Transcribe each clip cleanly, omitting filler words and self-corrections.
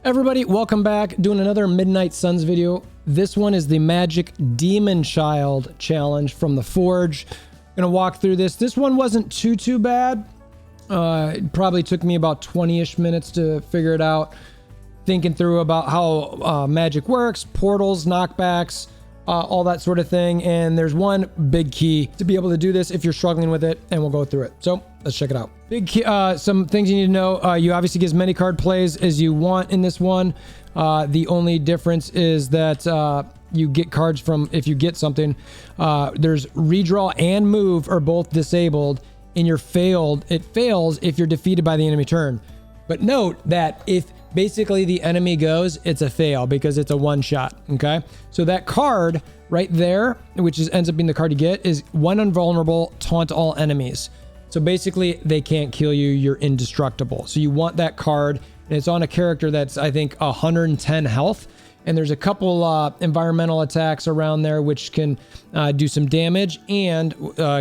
Everybody, welcome back. Doing another Midnight Suns video. This one is the Magik Demon Child challenge from the Forge. Gonna walk through this. This one wasn't too bad. It probably took me about 20-ish minutes to figure it out. Thinking through about how magic works, portals, knockbacks, all that sort of thing. And there's one big key to be able to do this if you're struggling with it, and we'll go through it. So let's check it out. Big key, some things you need to know. You obviously get as many card plays as you want in this one. The only difference is that you get cards from, if you get something, there's redraw and move are both disabled, and it fails if you're defeated by the enemy turn. But note that if basically the enemy goes, it's a fail because it's a one shot. Okay, so that card right there, which ends up being the card you get, is one invulnerable, taunt all enemies. So basically they can't kill you, you're indestructible. So you want that card, and it's on a character that's, I think, 110 health. And there's a couple environmental attacks around there which can do some damage and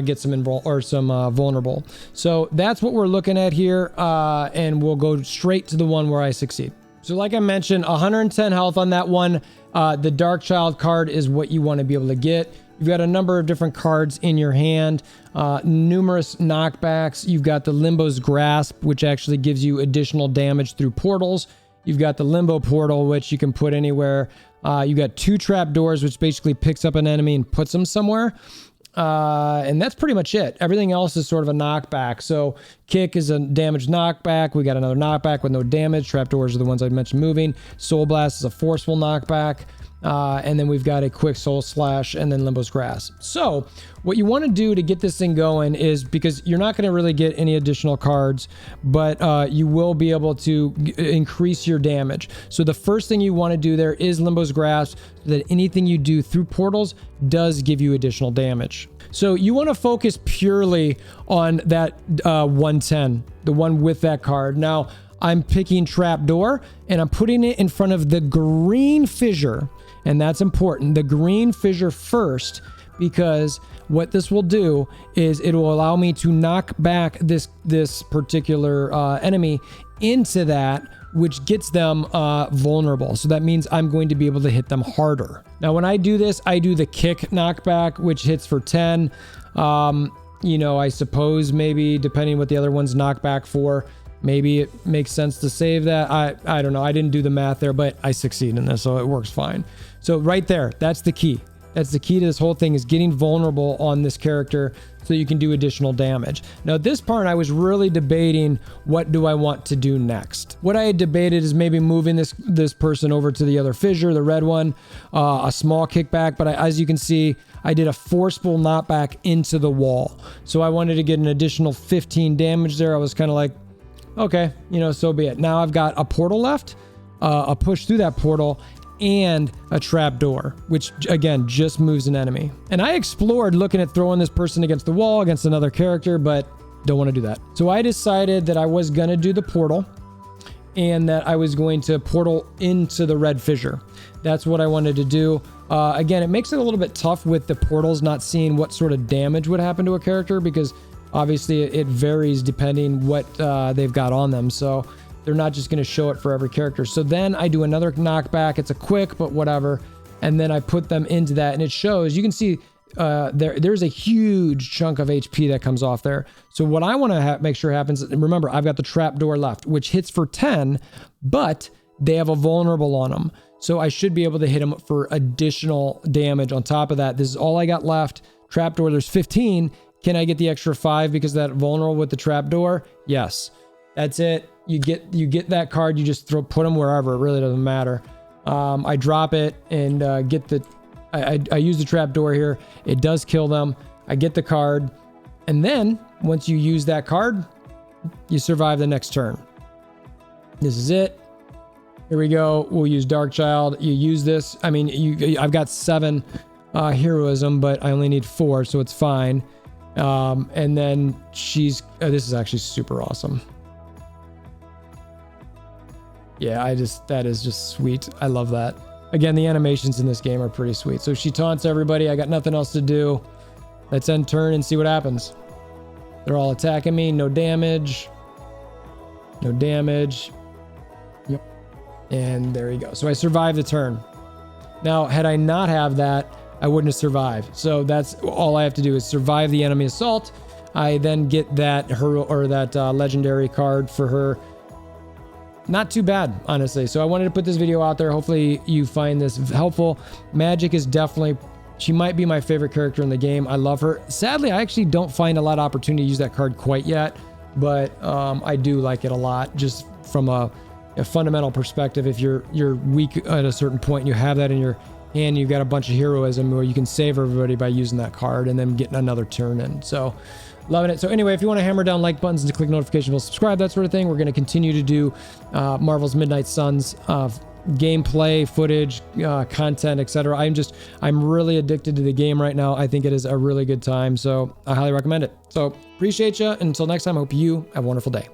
get some vulnerable. So that's what we're looking at here, and we'll go straight to the one where I succeed. So like I mentioned, 110 health on that one. The Dark Child card is what you want to be able to get. You've got a number of different cards in your hand, numerous knockbacks. You've got the Limbo's Grasp, which actually gives you additional damage through portals. You've got the Limbo Portal, which you can put anywhere. You got two trap doors, which basically picks up an enemy and puts them somewhere. And that's pretty much it. Everything else is sort of a knockback. So kick is a damage knockback. We got another knockback with no damage. Trap doors are the ones I mentioned moving. Soul Blast is a forceful knockback. And then we've got a quick Soul Slash and then Limbo's Grasp. So what you want to do to get this thing going is, because you're not going to really get any additional cards, but you will be able to increase your damage. So the first thing you want to do there is Limbo's Grasp, so that anything you do through portals does give you additional damage. So you want to focus purely on that 110, the one with that card. Now I'm picking Trapdoor and I'm putting it in front of the green fissure. And that's important, the green fissure first, because what this will do is it will allow me to knock back this particular enemy into that, which gets them vulnerable. So that means I'm going to be able to hit them harder. Now, when I do this, I do the kick knockback, which hits for 10. You know, I suppose maybe depending what the other one's knockback for, maybe it makes sense to save that. I don't know. I didn't do the math there, but I succeed in this, so it works fine. So right there, that's the key. That's the key to this whole thing, is getting vulnerable on this character so you can do additional damage. Now at this part, I was really debating, what do I want to do next? What I had debated is maybe moving this person over to the other fissure, the red one, a small kickback, but as you can see, I did a forceful knockback into the wall. So I wanted to get an additional 15 damage there. I was kind of like, okay, you know, so be it. Now I've got a portal left, a push through that portal, and a trap door, which again just moves an enemy. And I explored looking at throwing this person against the wall against another character, but don't want to do that. So I decided that I was going to do the portal, and that I was going to portal into the red fissure. That's what I wanted to do. Again, it makes it a little bit tough with the portals not seeing what sort of damage would happen to a character, because obviously it varies depending what they've got on them. So they're not just going to show it for every character. So then I do another knockback. It's a quick, but whatever. And then I put them into that, and it shows, you can see there's a huge chunk of HP that comes off there. So what I want to make sure happens, remember, I've got the trap door left, which hits for 10, but they have a vulnerable on them. So I should be able to hit them for additional damage on top of that. This is all I got left. Trapdoor, there's 15. Can I get the extra 5 because that vulnerable with the trapdoor? Yes. That's it. You get that card. You just put them wherever. It really doesn't matter. I drop it and get the. I use the trapdoor here. It does kill them. I get the card, and then once you use that card, you survive the next turn. This is it. Here we go. We'll use Dark Child. You use this. I mean, I've got 7 heroism, but I only need 4, so it's fine. And then this is actually super awesome. Yeah, that is just sweet. I love that. Again, the animations in this game are pretty sweet. So she taunts everybody. I got nothing else to do. Let's end turn and see what happens. They're all attacking me. No damage. No damage. Yep. And there you go. So I survived the turn. Now, had I not have that, I wouldn't have survived. So that's all I have to do is survive the enemy assault. I then get that legendary card for her. Not too bad, honestly. So I wanted to put this video out there. Hopefully you find this helpful. Magik is definitely, she might be my favorite character in the game. I love her. Sadly, I actually don't find a lot of opportunity to use that card quite yet, but I do like it a lot just from a fundamental perspective. If you're weak at a certain point and you have that in your hand, you've got a bunch of heroism where you can save everybody by using that card and then getting another turn in. So loving it. So anyway, if you want to hammer down like buttons and click notification bell, subscribe, that sort of thing. We're going to continue to do Marvel's Midnight Suns gameplay, footage, content, etc. I'm really addicted to the game right now. I think it is a really good time. So I highly recommend it. So appreciate you. Until next time, I hope you have a wonderful day.